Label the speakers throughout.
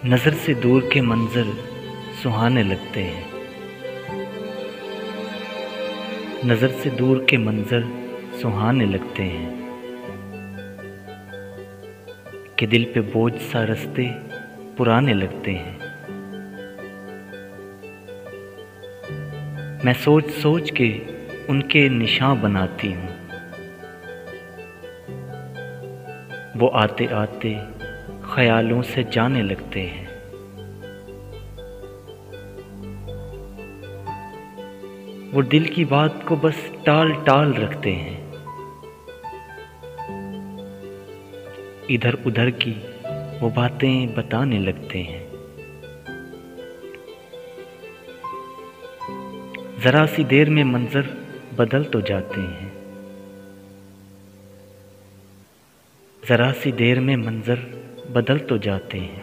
Speaker 1: नज़र से दूर के मंज़र सुहाने लगते हैं। नज़र से दूर के मंज़र सुहाने लगते हैं कि दिल पे बोझ सा रास्ते पुराने लगते हैं। मैं सोच सोच के उनके निशान बनाती हूँ। वो आते आते ख्यालों से जाने लगते हैं। वो दिल की बात को बस टाल टाल रखते हैं। इधर उधर की वो बातें बताने लगते हैं। जरा सी देर में मंजर बदल तो जाते हैं। जरा सी देर में मंजर बदल तो जाते हैं।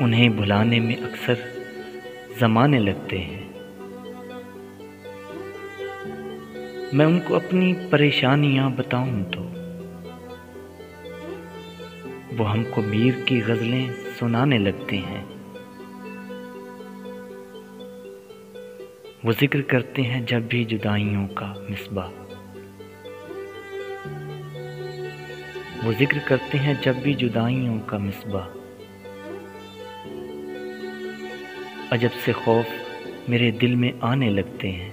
Speaker 1: उन्हें भुलाने में अक्सर ज़माने लगते हैं। मैं उनको अपनी परेशानियां बताऊं तो वो हमको मीर की गज़लें सुनाने लगते हैं। वो जिक्र करते हैं जब भी जुदाइयों का मिसबा। वो जिक्र करते हैं जब भी जुदाइयों का मिसबा। अजब से खौफ मेरे दिल में आने लगते हैं।